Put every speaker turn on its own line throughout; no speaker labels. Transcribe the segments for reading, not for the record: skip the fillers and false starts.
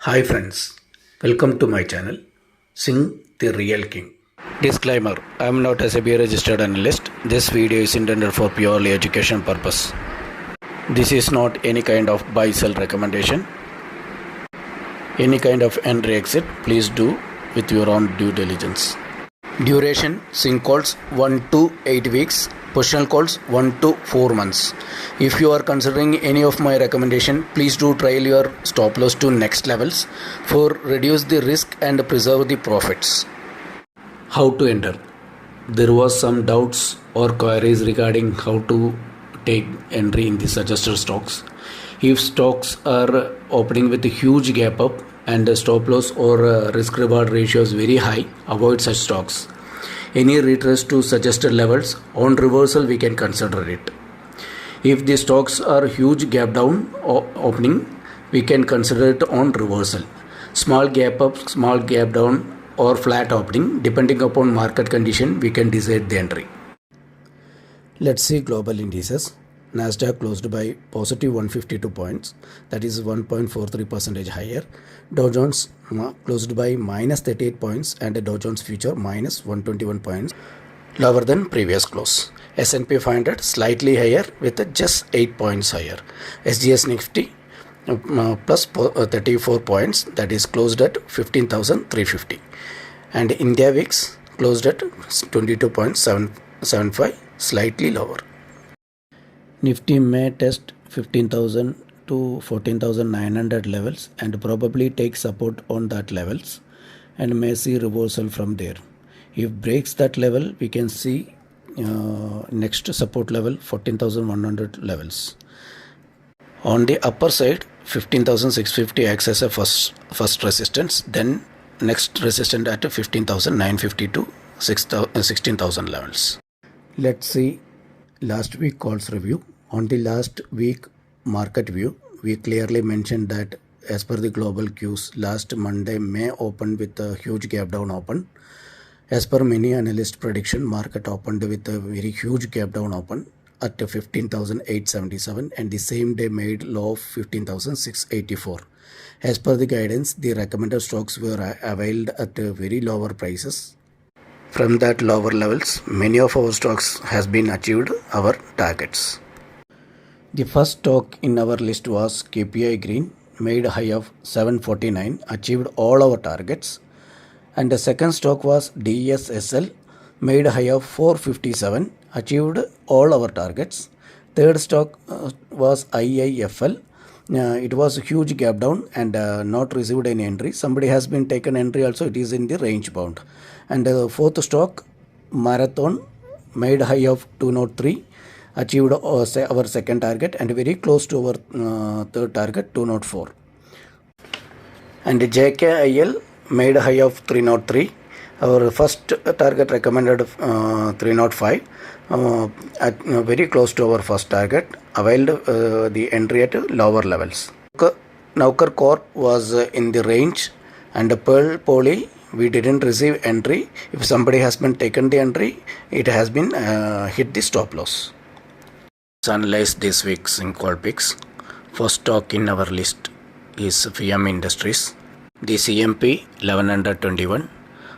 Hi friends, welcome to my channel Sing the Real King. Disclaimer, I am not a SEBI registered analyst. This video is intended for purely education purpose. This is not any kind of buy sell recommendation. Any kind of entry exit, please do with your own due diligence. Duration, Sing calls 1 to 8 weeks, positional calls 1 to 4 months. If you are considering any of my recommendation, please do trial your stop loss to next levels for reduce the risk and preserve the profits. How to enter? There was some doubts or queries regarding how to take entry in the suggested stocks. If stocks are opening with a huge gap up and the stop loss or risk reward ratio is very high, avoid such stocks. Any retrace to suggested levels on reversal we can consider it. If the stocks are huge gap down opening, we can consider it on reversal. Small gap up, small gap down or flat opening, depending upon market condition, we can decide the entry. Let's see global indices. Nasdaq closed by positive 152 points, that is 1.43% higher. Dow Jones closed by minus 38 points and the Dow Jones future minus 121 points, lower than previous close. S&P 500 slightly higher with just 8 points higher. SGS Nifty plus 34 points, that is closed at 15,350. And India VIX closed at 22.75, slightly lower. Nifty may test 15,000 to 14,900 levels and probably take support on that levels and may see reversal from there. If breaks that level, we can see next support level 14,100 levels. On the upper side, 15,650 acts as a first resistance, then next resistance at 15,950 to 16,000 levels. Let's see last week calls review. On the last week market view, we clearly mentioned that as per the global cues, last Monday May opened with a huge gap down open. As per many analyst prediction, market opened with a very huge gap down open at 15,877 and the same day made low of 15,684. As per the guidance, the recommended stocks were availed at very lower prices. From that lower levels, many of our stocks has been achieved our targets. The first stock in our list was KPI Green, made a high of 749, achieved all our targets. And the second stock was DSSL, made a high of 457, achieved all our targets. Third stock was IIFL. It was a huge gap down and not received any entry. Somebody has been taken entry also, it is in the range bound. And the fourth stock, Marathon, made high of 203, achieved our second target and very close to our third target, 204. And JKIL made a high of 303. Our first target recommended 305, at very close to our first target, availed the entry at lower levels. Naukar Corp was in the range and Pearl Poly we didn't receive entry. If somebody has been taken the entry, it has been hit the stop loss. Let's analyze this week's in call picks. First stock in our list is VM Industries. The CMP 1121.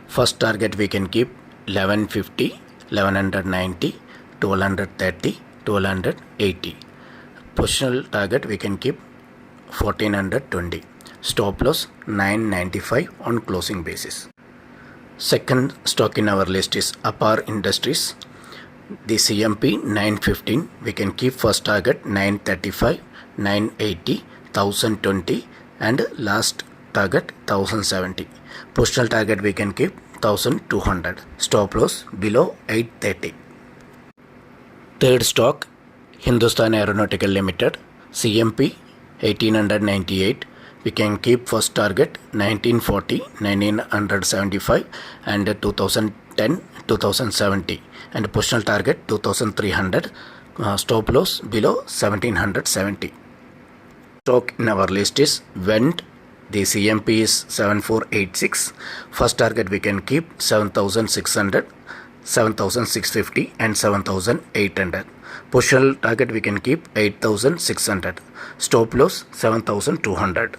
First target we can keep 1150, 1190, 1230, 1280. Positional target we can keep 1420. Stop loss 995 on closing basis. Second stock in our list is Apar Industries. The CMP 915, we can keep first target 935, 980, 1020 and last target 1070. Positional target we can keep 1200. Stop loss below 830. Third stock, Hindustan Aeronautical Limited, CMP 1898. We can keep first target 1940, 1975 and 2010, 2070 and positional target 2300. Stop loss below 1770. Stock in our list is Vent. The CMP is 7486. First target we can keep 7600, 7650 and 7800. Positional target we can keep 8600. Stop loss 7200.